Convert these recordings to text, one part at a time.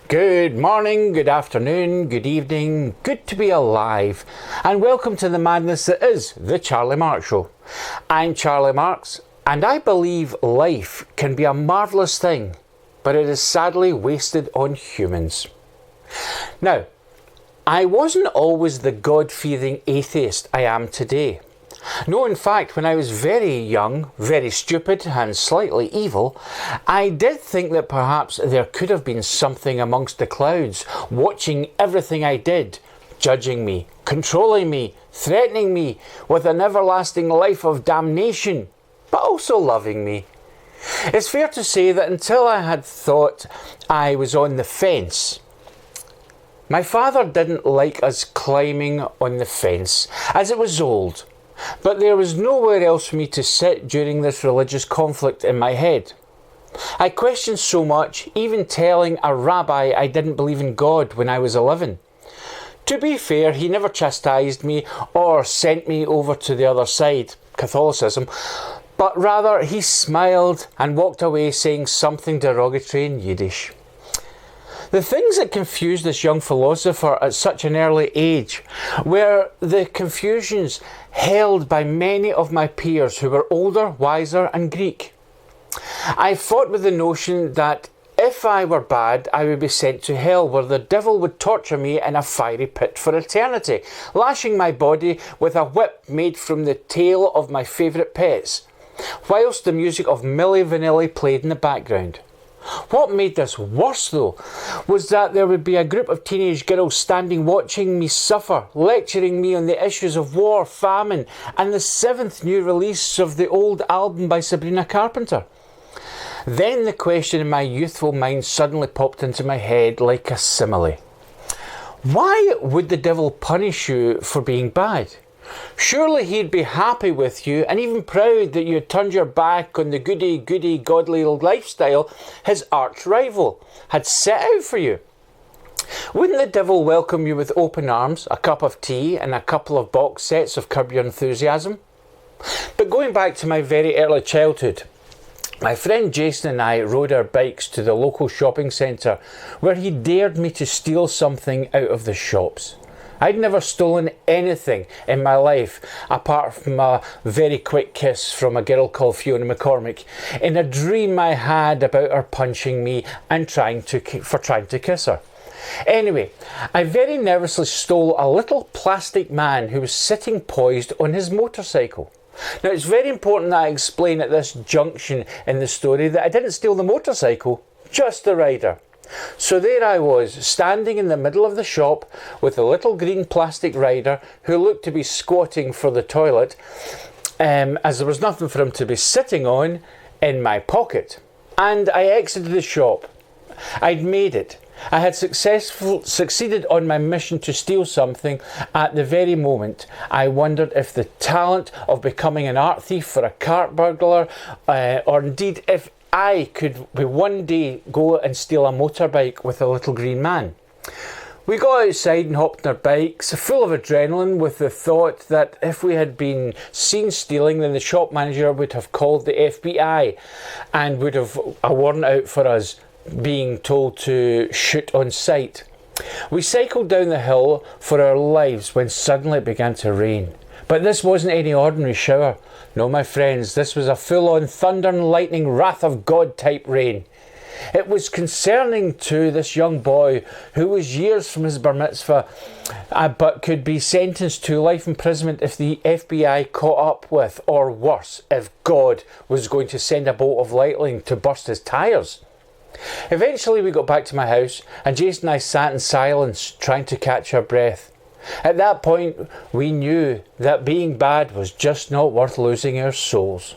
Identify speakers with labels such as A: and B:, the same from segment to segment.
A: Good morning, good afternoon, good evening, good to be alive, and welcome to the madness that is the Charlie Marx Show. I'm Charlie Marx, and I believe life can be a marvellous thing, but it is sadly wasted on humans. Now, I wasn't always the God-fearing atheist I am today. No, in fact, when I was very young, very stupid and slightly evil, I did think that perhaps there could have been something amongst the clouds, watching everything I did, judging me, controlling me, threatening me with an everlasting life of damnation, but also loving me. It's fair to say that until I had thought I was on the fence, my father didn't like us climbing on the fence, as it was old. But there was nowhere else for me to sit during this religious conflict in my head. I questioned so much, even telling a rabbi I didn't believe in God when I was 11. To be fair, he never chastised me or sent me over to the other side, Catholicism, but rather he smiled and walked away saying something derogatory in Yiddish. The things that confused this young philosopher at such an early age were the confusions held by many of my peers who were older, wiser and Greek. I fought with the notion that if I were bad, I would be sent to hell, where the devil would torture me in a fiery pit for eternity, lashing my body with a whip made from the tail of my favourite pets, whilst the music of Milli Vanilli played in the background. What made this worse, though, was that there would be a group of teenage girls standing watching me suffer, lecturing me on the issues of war, famine, and the 7th new release of the old album by Sabrina Carpenter. Then the question in my youthful mind suddenly popped into my head like a simile. Why would the devil punish you for being bad? Surely he'd be happy with you and even proud that you had turned your back on the goody-goody godly lifestyle his arch-rival had set out for you. Wouldn't the devil welcome you with open arms, a cup of tea and a couple of box sets of Curb Your Enthusiasm? But going back to my very early childhood, my friend Jason and I rode our bikes to the local shopping centre where he dared me to steal something out of the shops. I'd never stolen anything in my life apart from a very quick kiss from a girl called Fiona McCormick in a dream I had about her punching me and trying to kiss her. Anyway, I very nervously stole a little plastic man who was sitting poised on his motorcycle. Now, it's very important that I explain at this junction in the story that I didn't steal the motorcycle, just the rider. So there I was, standing in the middle of the shop with a little green plastic rider who looked to be squatting for the toilet, as there was nothing for him to be sitting on, in my pocket. And I exited the shop. I'd made it. I had succeeded on my mission to steal something. At the very moment, I wondered if the talent of becoming an art thief or a cart burglar, or indeed if I could one day go and steal a motorbike with a little green man. We got outside and hopped on our bikes, full of adrenaline, with the thought that if we had been seen stealing, then the shop manager would have called the FBI and would have a warrant out for us, being told to shoot on sight. We cycled down the hill for our lives when suddenly it began to rain. But this wasn't any ordinary shower. No, my friends, this was a full-on thunder and lightning, wrath of God type rain. It was concerning to this young boy who was years from his bar mitzvah, but could be sentenced to life imprisonment if the FBI caught up with, or worse, if God was going to send a bolt of lightning to burst his tyres. Eventually we got back to my house and Jason and I sat in silence trying to catch our breath. At that point we knew that being bad was just not worth losing our souls.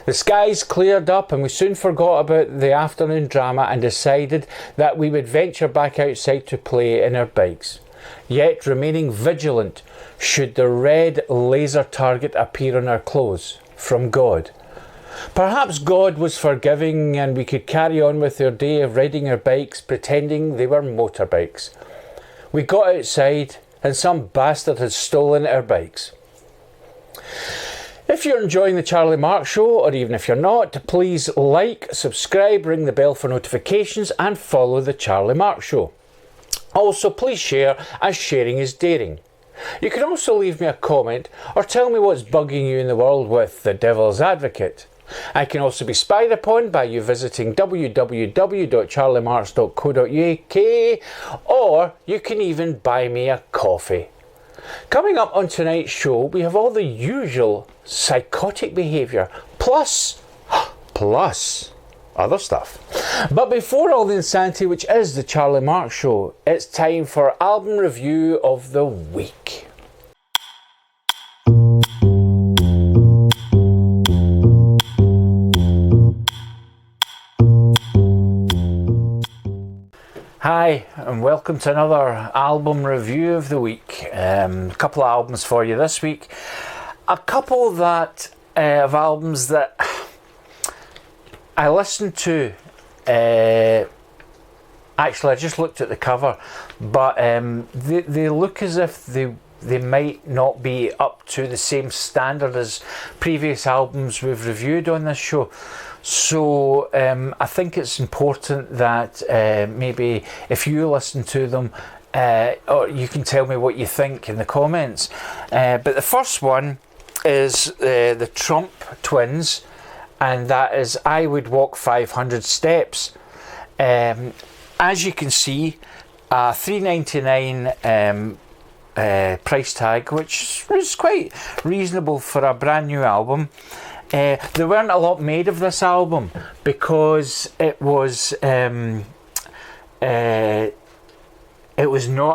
A: The skies cleared up and we soon forgot about the afternoon drama and decided that we would venture back outside to play in our bikes, yet remaining vigilant should the red laser target appear on our clothes from God. Perhaps God was forgiving and we could carry on with our day of riding our bikes pretending they were motorbikes. We got outside and some bastard had stolen our bikes. If you're enjoying the Charlie Marx Show, or even if you're not, please like, subscribe, ring the bell for notifications and follow the Charlie Marx Show. Also, please share, as sharing is daring. You can also leave me a comment or tell me what's bugging you in the world with the Devil's Advocate. I can also be spied upon by you visiting www.charliemarx.co.uk, or you can even buy me a coffee. Coming up on tonight's show, we have all the usual psychotic behaviour, plus other stuff. But before all the insanity which is the Charlie Marx Show, it's time for album review of the week. Hi, and welcome to another album review of the week. A couple of albums for you this week. A couple that of albums that I listened to. Actually, I just looked at the cover, but they look as if they might not be up to the same standard as previous albums we've reviewed on this show. So I think it's important that maybe if you listen to them, or you can tell me what you think in the comments. But the first one is the Trump Twins, and that is I Would Walk 500 Steps. As you can see, $3.99 price tag, which is quite reasonable for a brand new album. There weren't a lot made of this album because it was not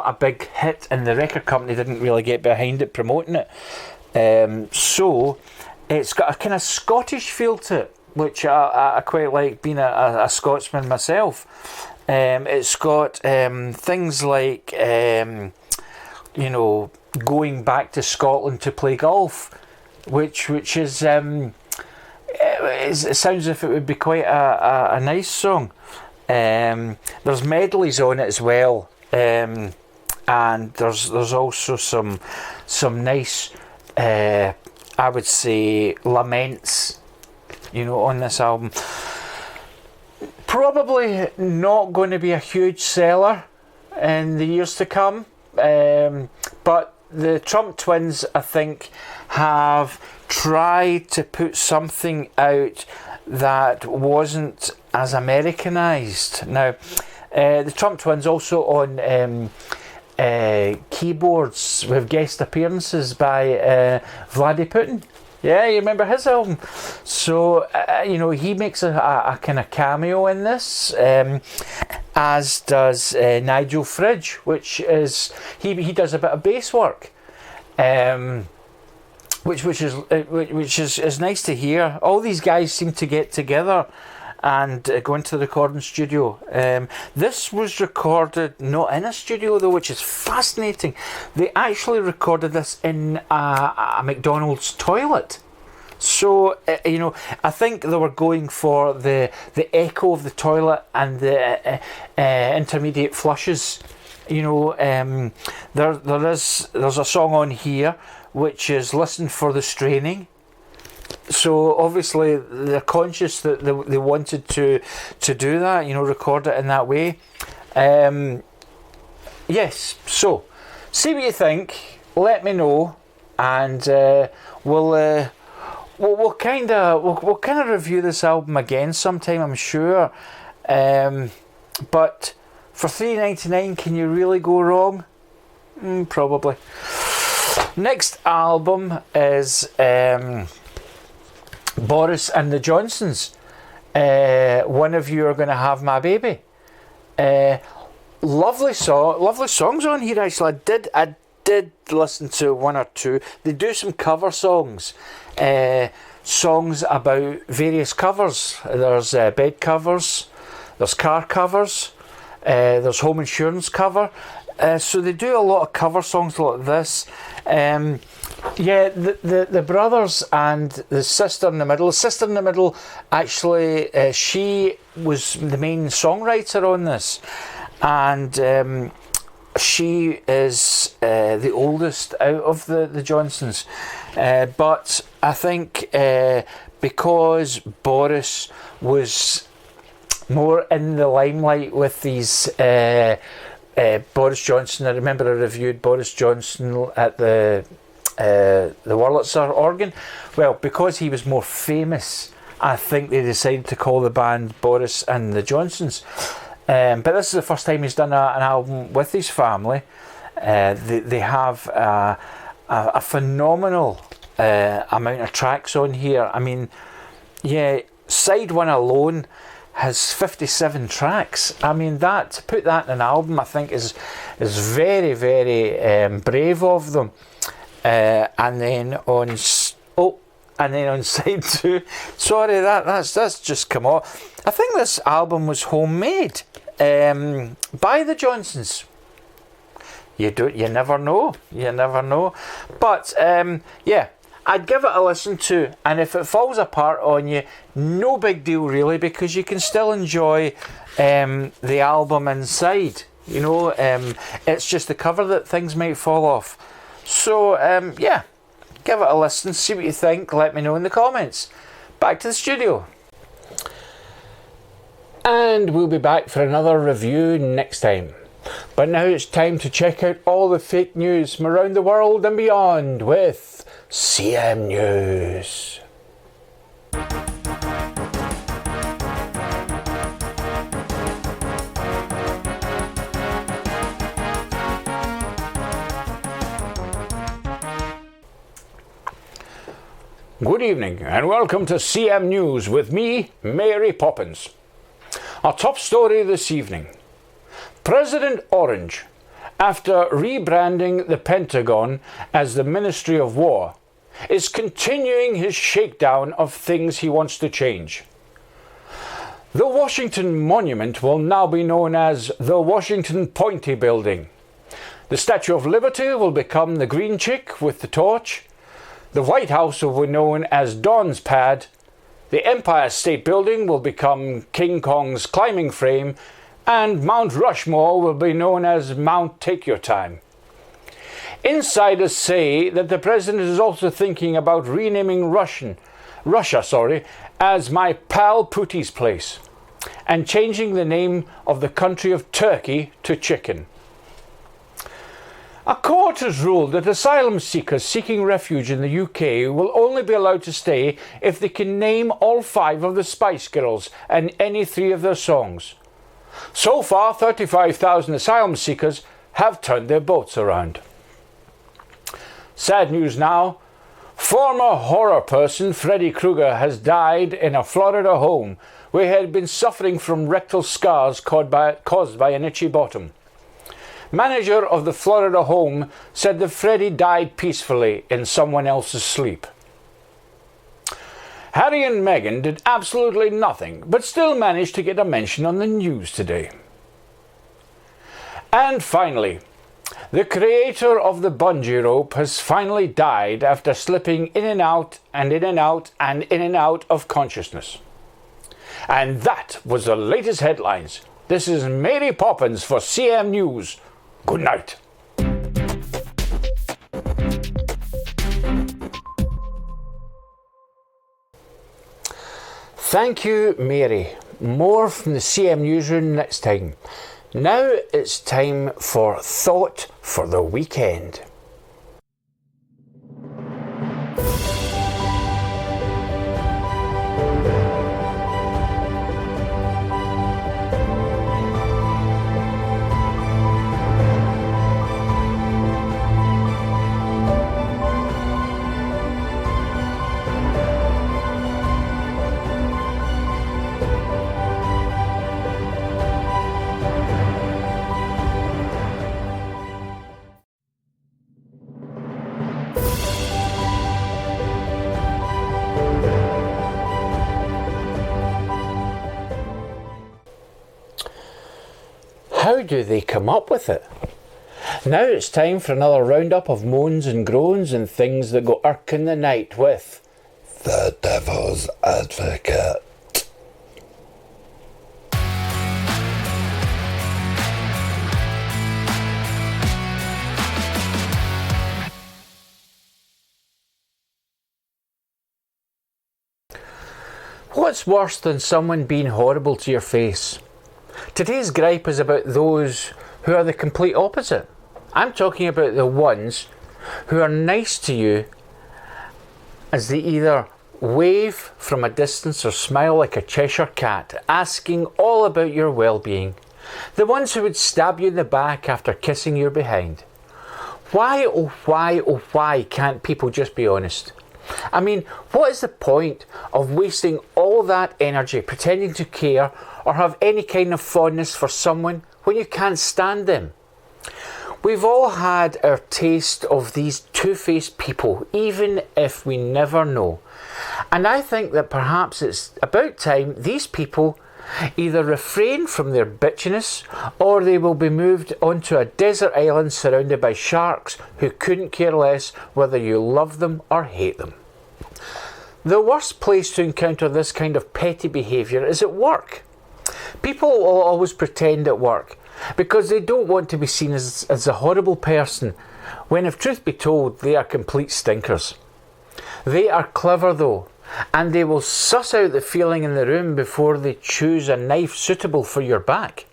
A: a big hit, and the record company didn't really get behind it promoting it. So it's got a kind of Scottish feel to it, which I quite like, being a Scotsman myself. It's got things like going back to Scotland to play golf, which is it sounds as if it would be quite a nice song. There's medleys on it as well, and there's also some nice I would say laments, on this album. Probably not going to be a huge seller in the years to come, but the Trump Twins, I think, have tried to put something out that wasn't as Americanized. Now, the Trump Twins also on keyboards with guest appearances by Vladimir Putin. Yeah, you remember his album. So, he makes a kind of cameo in this, as does Nigel Fridge, which is, he does a bit of bass work, which is nice to hear. All these guys seem to get together and go into the recording studio. This was recorded not in a studio though, which is fascinating. They actually recorded this in a McDonald's toilet. So I think they were going for the echo of the toilet and the intermediate flushes. There's a song on here which is Listen for the Straining. So obviously they're conscious that they wanted to do that, record it in that way. Yes, so see what you think, let me know, and we'll kind of review this album again sometime, I'm sure. But for $3.99, can you really go wrong? Probably. Next album is Boris and the Johnsons. One of You Are Gonna Have My Baby. Lovely songs on here. Actually, I did listen to one or two. They do some cover songs. Songs about various covers. There's bed covers. There's car covers. There's home insurance cover. So they do a lot of cover songs like this. The brothers and the sister in the middle. The sister in the middle, actually, she was the main songwriter on this. And she is the oldest out of the Johnsons. But I think because Boris was more in the limelight with these Boris Johnson. I remember I reviewed Boris Johnson at the Wurlitzer organ. Well, because he was more famous, I think they decided to call the band Boris and the Johnsons. But this is the first time he's done an album with his family. They have a phenomenal amount of tracks on here. I mean, yeah, side one alone has 57 tracks. I mean, that to put that in an album, I think is very, very brave of them. And then on side two, sorry, that's just come off. I think this album was homemade by the Johnsons. You never know. But yeah, I'd give it a listen to, and if it falls apart on you, no big deal really, because you can still enjoy the album inside. You know, it's just the cover that things might fall off. So yeah, give it a listen, see what you think, let me know in the comments. Back to the studio. And we'll be back for another review next time. But now it's time to check out all the fake news from around the world and beyond with CM News. Good evening and welcome to CM News with me, Mary Poppins. Our top story this evening. President Orange, after rebranding the Pentagon as the Ministry of War, is continuing his shakedown of things he wants to change. The Washington Monument will now be known as the Washington Pointy Building. The Statue of Liberty will become the Green Chick with the torch. The White House will be known as Dawn's Pad. The Empire State Building will become King Kong's climbing frame, and Mount Rushmore will be known as Mount Take Your Time. Insiders say that the president is also thinking about renaming Russia as My Pal Putty's Place, and changing the name of the country of Turkey to Chicken. A court has ruled that asylum seekers seeking refuge in the UK will only be allowed to stay if they can name all 5 of the Spice Girls and any 3 of their songs. So far, 35,000 asylum seekers have turned their boats around. Sad news now. Former horror person Freddy Krueger has died in a Florida home where he had been suffering from rectal scars caused by an itchy bottom. Manager of the Florida home said that Freddy died peacefully in someone else's sleep. Harry and Meghan did absolutely nothing, but still managed to get a mention on the news today. And finally, the creator of the bungee rope has finally died after slipping in and out and in and out and in and out of consciousness. And that was the latest headlines. This is Mary Poppins for CM News. Good night. Thank you, Mary. More from the CM Newsroom next time. Now it's time for Thought for the Weekend. How do they come up with it? Now it's time for another roundup of moans and groans and things that go irk in the night with The Devil's Advocate. What's worse than someone being horrible to your face? Today's gripe is about those who are the complete opposite. I'm talking about the ones who are nice to you as they either wave from a distance or smile like a Cheshire cat, asking all about your well-being. The ones who would stab you in the back after kissing your behind. Why, oh why can't people just be honest? I mean, what is the point of wasting all that energy pretending to care or have any kind of fondness for someone when you can't stand them? We've all had our taste of these two-faced people, even if we never know. And I think that perhaps it's about time these people either refrain from their bitchiness or they will be moved onto a desert island surrounded by sharks who couldn't care less whether you love them or hate them. The worst place to encounter this kind of petty behaviour is at work. People will always pretend at work because they don't want to be seen as a horrible person when, if truth be told, they are complete stinkers. They are clever though, and they will suss out the feeling in the room before they choose a knife suitable for your back.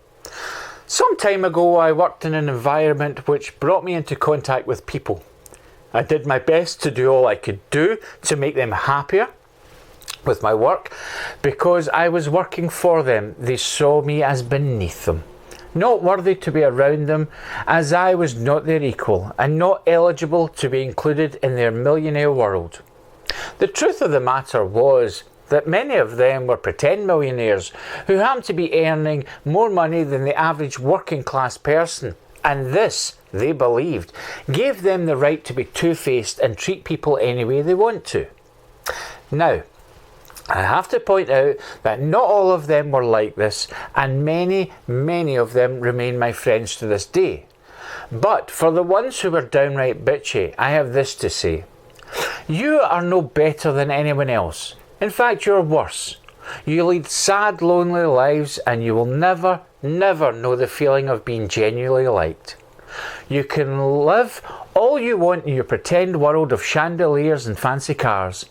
A: Some time ago I worked in an environment which brought me into contact with people. I did my best to do all I could do to make them happier with my work because I was working for them. They saw me as beneath them, not worthy to be around them, as I was not their equal and not eligible to be included in their millionaire world. The truth of the matter was that many of them were pretend millionaires who happened to be earning more money than the average working class person, and this, they believed, gave them the right to be two-faced and treat people any way they want to. Now, I have to point out that not all of them were like this, and many of them remain my friends to this day. But for the ones who were downright bitchy, I have this to say. You are no better than anyone else. In fact, you're worse. You lead sad, lonely lives, and you will never know the feeling of being genuinely liked. You can live all you want in your pretend world of chandeliers and fancy cars.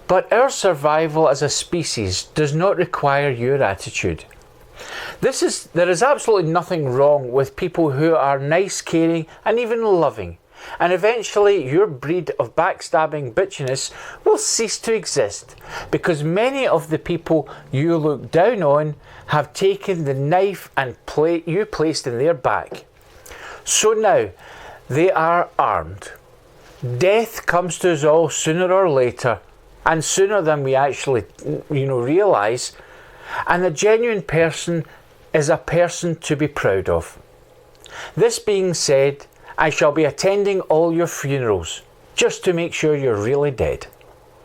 A: But our survival as a species does not require your attitude. There is absolutely nothing wrong with people who are nice, caring, and even loving. And eventually your breed of backstabbing bitchiness will cease to exist, because many of the people you look down on have taken the knife and plate you placed in their back. So now they are armed. Death comes to us all sooner or later, and sooner than we actually realise, and a genuine person is a person to be proud of. This being said, I shall be attending all your funerals, just to make sure you're really dead.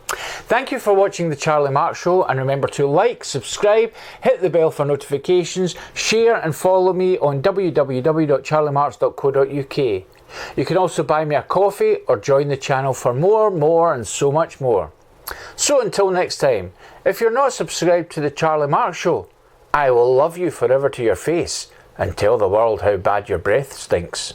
A: Thank you for watching The Charlie Marx Show, and remember to like, subscribe, hit the bell for notifications, share and follow me on www.charliemarx.co.uk. You can also buy me a coffee or join the channel for more and so much more. So until next time, if you're not subscribed to The Charlie Marx Show, I will love you forever to your face and tell the world how bad your breath stinks.